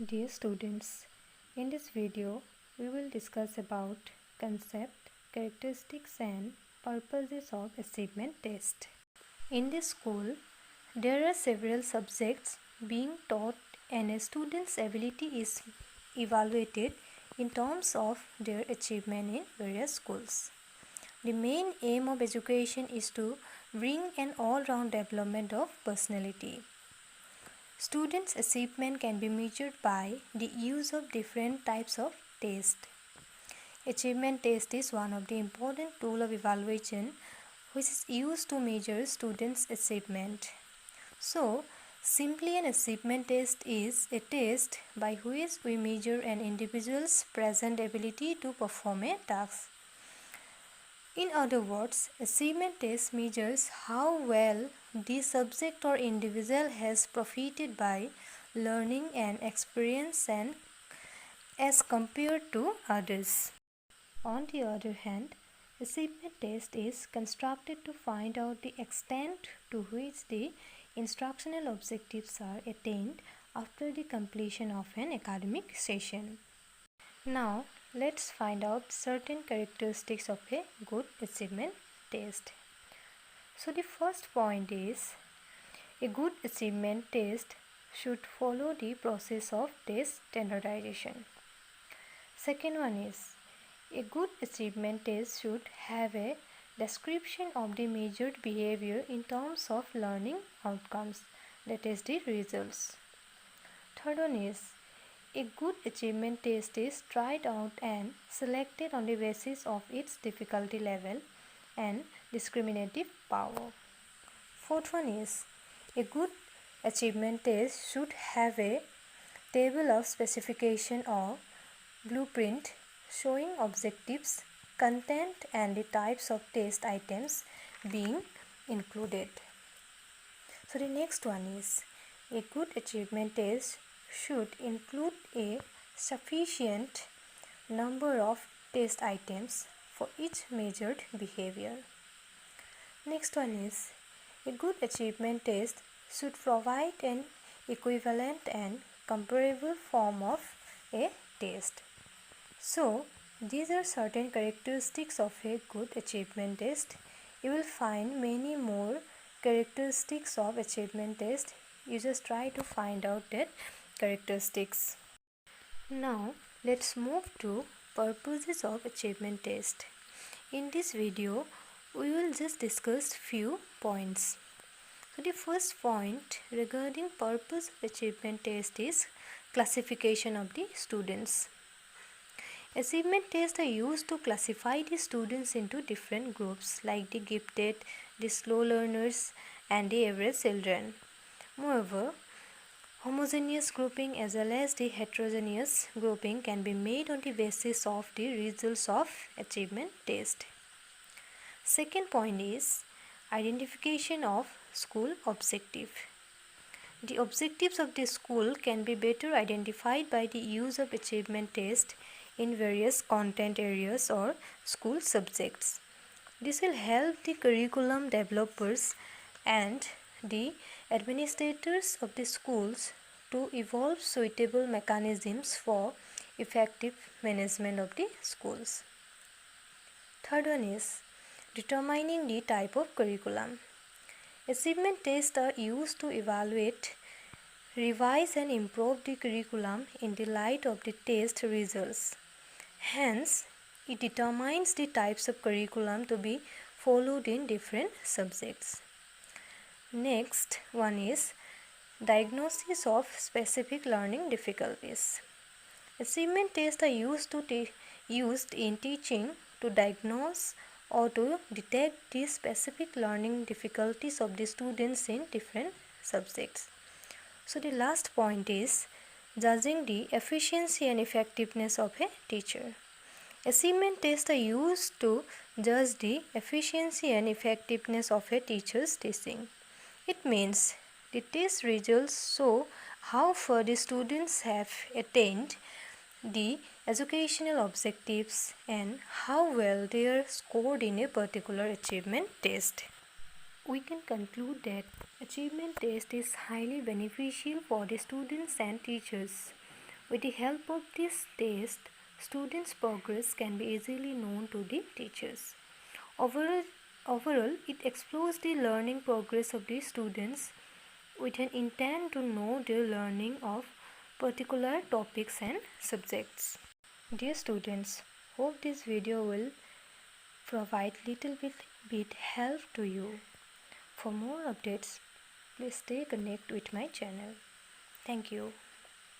Dear students, in this video we will discuss about concept, characteristics and purposes of achievement test. In this school, there are several subjects being taught and a student's ability is evaluated in terms of their achievement in various schools. The main aim of education is to bring an all-round development of personality. Students' achievement can be measured by the use of different types of tests. Achievement test is one of the important tools of evaluation which is used to measure students' achievement. So, simply an achievement test is a test by which we measure an individual's present ability to perform a task. In other words, achievement test measures how well the subject or individual has profited by learning and experience and as compared to others. On the other hand, achievement test is constructed to find out the extent to which the instructional objectives are attained after the completion of an academic session. Now, let's find out certain characteristics of a good achievement test. So, the first point is a good achievement test should follow the process of test standardization. Second one is a good achievement test should have a description of the measured behavior in terms of learning outcomes, that is the results. Third one is a good achievement test is tried out and selected on the basis of its difficulty level and discriminative power. Fourth one is a good achievement test should have a table of specification or blueprint showing objectives, content and the types of test items being included. So the next one is a good achievement test should include a sufficient number of test items for each measured behavior. Next one is a good achievement test should provide an equivalent and comparable form of a test. So, these are certain characteristics of a good achievement test. You will find many more characteristics of achievement test. You just try to find out that characteristics. Now, let's move to purposes of achievement test. In this video, we will just discuss few points. So, the first point regarding purpose of achievement test is classification of the students. Achievement tests are used to classify the students into different groups like the gifted, the slow learners and the average children. Moreover, homogeneous grouping as well as the heterogeneous grouping can be made on the basis of the results of achievement test. Second point is identification of school objective. The objectives of the school can be better identified by the use of achievement test in various content areas or school subjects. This will help the curriculum developers and the administrators of the schools to evolve suitable mechanisms for effective management of the schools. Third one is determining the type of curriculum. Achievement tests are used to evaluate, revise and improve the curriculum in the light of the test results. Hence, it determines the types of curriculum to be followed in different subjects. Next one is diagnosis of specific learning difficulties. Achievement tests are used in teaching to diagnose or to detect the specific learning difficulties of the students in different subjects. So the last point is judging the efficiency and effectiveness of a teacher. Achievement tests are used to judge the efficiency and effectiveness of a teacher's teaching. It means the test results show how far the students have attained the educational objectives and how well they are scored in a particular achievement test. We can conclude that achievement test is highly beneficial for the students and teachers With the help of this test, students' progress can be easily known to the teachers. Overall, it explores the learning progress of the students with an intent to know their learning of particular topics and subjects. Dear students, hope this video will provide little bit help to you. For more updates, please stay connected with my channel. Thank you.